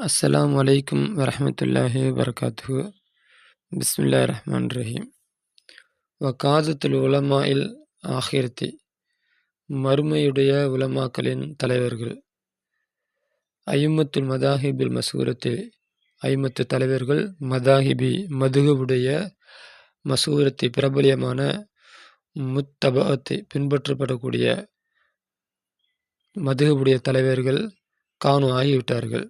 அஸ்ஸலாமு அலைக்கும் வரஹ்மத்துல்லாஹி வபரகாத்துஹு. பிஸ்மில்லாஹிர் ரஹ்மானிர் ரஹீம். வகாதத்துல் உலமாஇல் ஆஹிரத்தி, மறுமையுடைய உலமாக்களின் தலைவர்கள். அய்யிம்மத்துல் மதாஹிபில் மஸ்ஹூரத்தி, அய்யிம்மத்து தலைவர்கள். மதாஹிபி, மதுஹபுடைய. மஸ்ஹூரத்தி, பிரபலியமான. முத்தபஅத்தி, பின்பற்றப்படக்கூடிய. மதுஹபுடைய தலைவர்கள். கானு, ஆகிவிட்டார்கள்.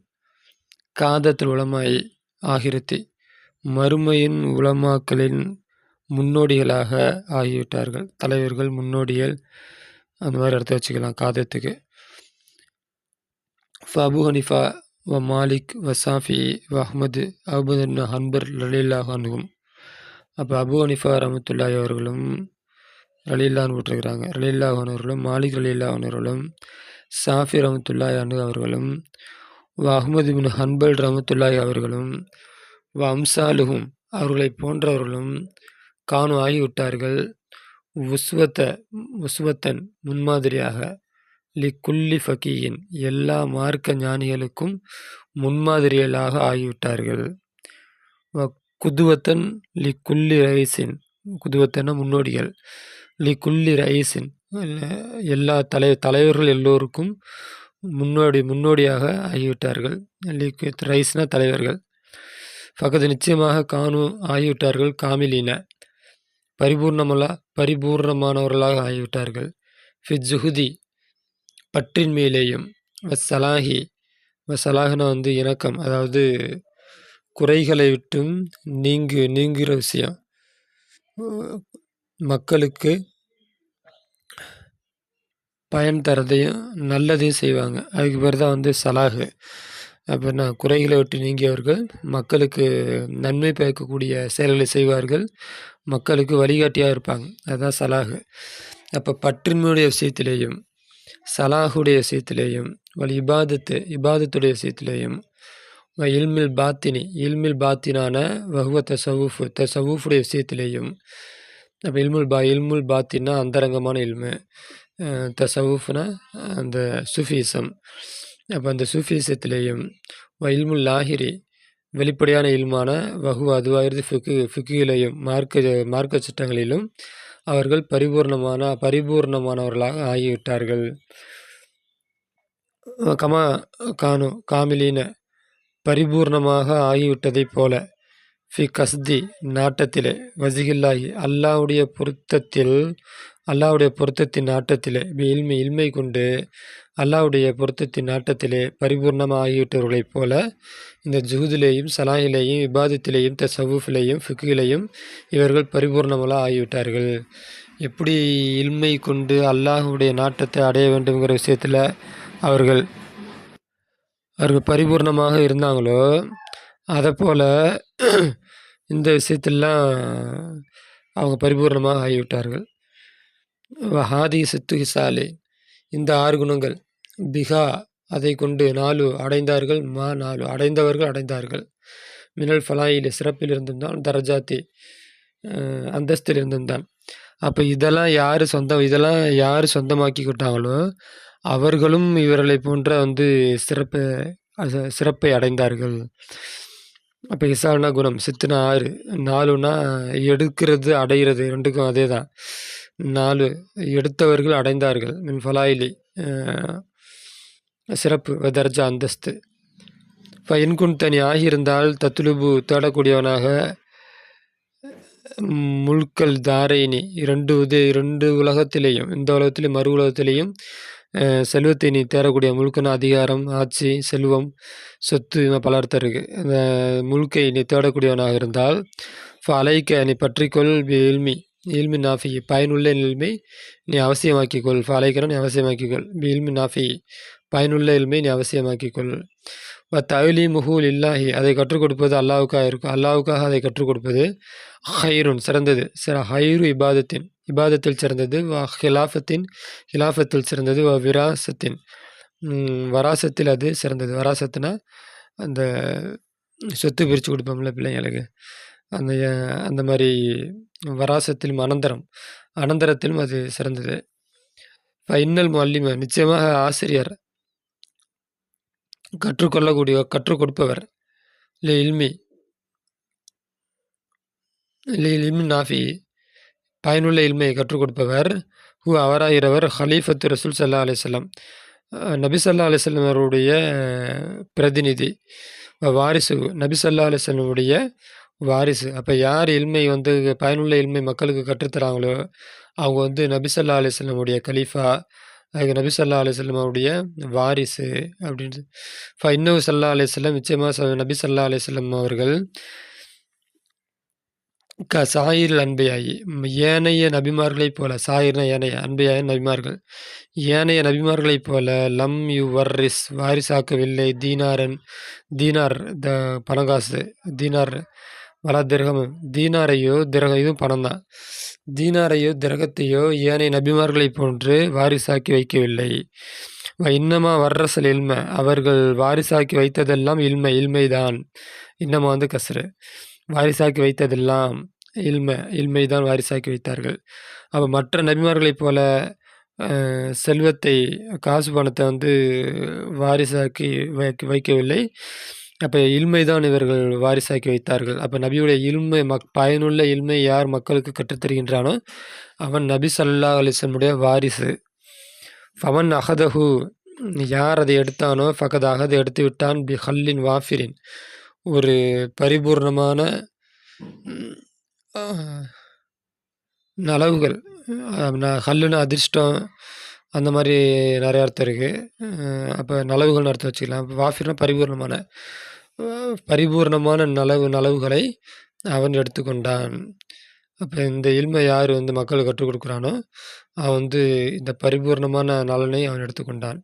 காதத்துல் உலமாஇ ஆகிரத்தி, மறுமையின் உலமாக்களின் முன்னோடிகளாக ஆகிவிட்டார்கள். தலைவர்கள், முன்னோடிகள், அந்த மாதிரி அர்த்தம் வச்சுக்கலாம் காதத்துக்கு. அபு ஹனீஃபா வ மாலிக் வ ஷாஃபி வ அஹ்மது அஹ்மது இப்னு ஹன்பல் ரலியல்லாஹு அன்ஹும். அப்போ அபு ஹனீஃபா ரஹ்மத்துல்லாஹி அவர்களும் ரலியல்லாஹு விட்டுருக்கிறாங்க. ரலியல்லாஹு அவர்களும், மாலிக் ரலியல்லாஹு அவர்களும், ஷாஃபி ரஹ்மத்துல்லாஹி அன்ஹு அவர்களும், வ அஹ்மது இப்னு ஹன்பல் ரஹ்மத்துல்லாஹி அவர்களும், வ அம்சாலுஹும் அவர்களை போன்றவர்களும், கானு ஆகிவிட்டார்கள். உஸ்வத்தன் முன்மாதிரியாக, லி குல்லி ஃபகீயின் எல்லா மார்க்க ஞானிகளுக்கும் முன்மாதிரிகளாக ஆகிவிட்டார்கள். வ குதுவத்தன் லி குல்லி ரைசின், குதுவத்தன முன்னோடிகள், லி குல்லி ரைசின் எல்லா தலைவர்கள் எல்லோருக்கும் முன்னோடியாக ஆகிவிட்டார்கள். லி ரைஸ்னா தலைவர்கள். ஃபகது நிச்சயமாக கானு ஆகிவிட்டார்கள். காமிலின பரிபூர்ணமானவர்களாக ஆகிவிட்டார்கள். ஃபித் ஜுஹுதி பற்றின் மேலேயும், வசலாஹி வசலாஹ்னா இணக்கம், அதாவது குறைகளை விட்டும் நீங்குகிற விஷயம். மக்களுக்கு பயன் தரதையும் நல்லதையும் செய்வாங்க. அதுக்கு பேர் தான் சலாஹு. அப்படின்னா குறைகளை விட்டு நீங்கியவர்கள், மக்களுக்கு நன்மை பயக்கக்கூடிய செயல்களை செய்வார்கள், மக்களுக்கு வழிகாட்டியாக இருப்பாங்க. அதுதான் சலாஹு. அப்போ பற்றின்மையுடைய விஷயத்திலேயும், சலாஹுடைய விஷயத்திலேயும், இபாதத்துடைய விஷயத்திலேயும், இல்மில் பாத்தினான வஹுவ தசவுஃபுடைய விஷயத்திலேயும். அப்போ இல்முல் பாத்தின்னா அந்தரங்கமான இல்மு, தசவுஃப்னா அந்த சூஃபிசம். அப்போ அந்த சூஃபிசத்திலேயும், இல்முல் லாஹிரி வெளிப்படையான இல்மான, வஹுவ அதுவாகிறது ஃபிக்குகளையும் மார்க்க சட்டங்களிலும் அவர்கள் பரிபூர்ணமானவர்களாக ஆகிவிட்டார்கள். கமா கானு காமிலீன பரிபூர்ணமாக ஆகிவிட்டதைப் போல, ஃபி கஸ்தி நாட்டத்திலே, வஜிகில்லாஹி அல்லாஹ்வுடைய பொருத்தத்தின் நாட்டத்திலே, இல்மை கொண்டு அல்லாஹ்வுடைய பொருத்தத்தின் நாட்டத்திலே பரிபூர்ணமாக ஆகிவிட்டவர்களைப் போல, இந்த ஜுஹுதிலேயும், சலாஹிலேயும், இபாதத்திலேயும், தசவுஃபிலேயும், ஃபிக்குகளையும் இவர்கள் பரிபூர்ணமாக ஆகிவிட்டார்கள். எப்படி இல்மை கொண்டு அல்லாஹ்வுடைய நாட்டத்தை அடைய வேண்டுங்கிற விஷயத்தில் அவர்கள் பரிபூர்ணமாக இருந்தாங்களோ, அதை போல் இந்த விஷயத்திலாம் அவங்க பரிபூர்ணமாக ஆகிவிட்டார்கள். ஹாதி சித்து சாலை, இந்த 6 குணங்கள், பிகா அதை கொண்டு, 4 அடைந்தார்கள், 4 அடைந்தார்கள், மினல் ஃபலாயில் சிறப்பில் இருந்திருந்தான், தரஜாத்தி அந்தஸ்தில் இருந்திருந்தான். அப்போ இதெல்லாம் யார் சொந்தமாக்கிக்கிட்டாங்களோ அவர்களும் இவர்களை போன்ற சிறப்பை அடைந்தார்கள். அப்போ இசால்னா குணம், சித்துனா 6, 4னா எடுக்கிறது, அடைகிறது, ரெண்டுக்கும் அதே தான். 4 எடுத்தவர்கள் அடைந்தார்கள். மின் ஃபலாயிலி சிறப்பு, தர்ஜா அந்தஸ்து. இப்போ இன்குன் தனி ஆகியிருந்தால், தத்துலுபு தேடக்கூடியவனாக, முல்கல் தாரைனி 2 உலகத்திலேயும், இந்த உலகத்திலேயும் மறு உலகத்திலேயும் செல்வத்தை நீ தேடக்கூடிய, முழுக்கன அதிகாரம், ஆட்சி, செல்வம், சொத்து, பல அர்த்தம் இருக்குது. இந்த முழுக்கை நீ தேடக்கூடியவனாக இருந்தால், அலைக்க நீ பற்றிக்கொள், இல்மி நாஃபி பயனுள்ள இல்மை நீ அவசியமாக்கிக்கொள். அலைக்கன நீ அவசியமாக்கிக்கொள், இல்மி நாஃபி பயனுள்ள இல்மை நீ அவசியமாக்கிக்கொள். தவிலி முஹூல் இல்லாஹி அதை கற்றுக் கொடுப்பது அல்லாவுக்காக இருக்கும், அல்லாவுக்காக அதை கற்றுக் கொடுப்பது ஹைருன் சிறந்தது, ஹைரு இபாதத்தில் சிறந்தது, ஹிலாஃபத்தில் சிறந்தது, வராசத்தில் அது சிறந்தது. வராசத்துனா அந்த சொத்து பிரித்து கொடுப்போம்ல பிள்ளைங்களுக்கு, அந்த மாதிரி வராசத்திலும் அனந்தரத்திலும் அது சிறந்தது. இன்னல் முல்லிம நிச்சயமாக ஆசிரியர், கற்றுக் கொடுப்பவர். லி இல்மி லி இல்மி நாஃபி பயனுள்ள இல்மை கற்றுக் கொடுப்பவர். அவராகிறவர் ஹலீஃபத்து ரசூல் ஸல்லல்லாஹு அலைஹி வஸல்லம் நபி ஸல்லல்லாஹு அலைஹி வஸல்லம் அவருடைய பிரதிநிதி. வாரிசு நபி ஸல்லல்லாஹு அலைஹி வஸல்லம் உடைய வாரிசு. அப்ப யார் இல்மை வந்து பயனுள்ள இல்மை மக்களுக்கு கற்றுத்தராங்களோ, அவங்க வந்து நபி ஸல்லல்லாஹு அலைஹி வஸல்லம் உடைய கலீஃபா, அதுக்கு நபி ஸல்லல்லாஹு அலைஹி வஸல்லம் அவருடைய வாரிசு அப்படின்னு. இன்னஹு ஸல்லல்லாஹு அலைஹி வஸல்லம் நிச்சயமா நபி ஸல்லல்லாஹு அலைஹி வஸல்லம் அவர்கள் சாயிரில் அன்பியாயி ஏனைய நபிமார்களைப் போல, சாயிர்னா ஏனைய, அன்பியாய நபிமார்கள், ஏனைய நபிமார்களைப் போல லம் யுவர்ரிஸ் வாரிசாக்கவில்லை தீனார் பணங்காசு, தீனார் வலா திரகம், தீனாரையோ இதுவும் பணம் தான், தீனாரையோ திரகத்தையோ ஏனைய நபிமார்களைப் போன்று வாரிசாக்கி வைக்கவில்லை. இன்னமா வர்ரசல் இல்ம அவர்கள் வாரிசாக்கி வைத்ததெல்லாம் இல்மைதான். இன்னமா வந்து கஸ்ரு, வாரிசாக்கி வைத்ததெல்லாம் இல்மைதான் வாரிசாக்கி வைத்தார்கள். அப்போ மற்ற நபிமார்களைப் போல செல்வத்தை, காசு பணத்தை வந்து வாரிசாக்கி வைக்கவில்லை. அப்போ இல்மைதான் இவர்கள் வாரிசாக்கி வைத்தார்கள். அப்போ நபியுடைய இல்மை பயனுள்ள இல்மை யார் மக்களுக்கு கற்றுத்தருகின்றானோ அவன் நபி ஸல்லல்லாஹு அலைஹி வஸல்லம் வாரிசு. ஃபமன் அஹதஹு யார் அதை எடுத்தானோ ஃபகத் அகது எடுத்து விட்டான் பி ஹல்லின் வாஃபிரின் ஒரு பரிபூர்ணமான நலவுகள். ஹல்லுன்னு அதிர்ஷ்டம், அந்த மாதிரி நிறைய அர்த்தம் இருக்குது. அப்போ நலவுகள்னு அர்த்தம் வச்சுக்கலாம். வாஃபிர்னா பரிபூர்ணமான நலவுகளை அவன் எடுத்துக்கொண்டான். அப்போ இந்த இல்மை யார் வந்து மக்களுக்கு கற்றுக் கொடுக்குறானோ அவன் வந்து இந்த பரிபூர்ணமான நலனை அவன் எடுத்துக்கொண்டான்.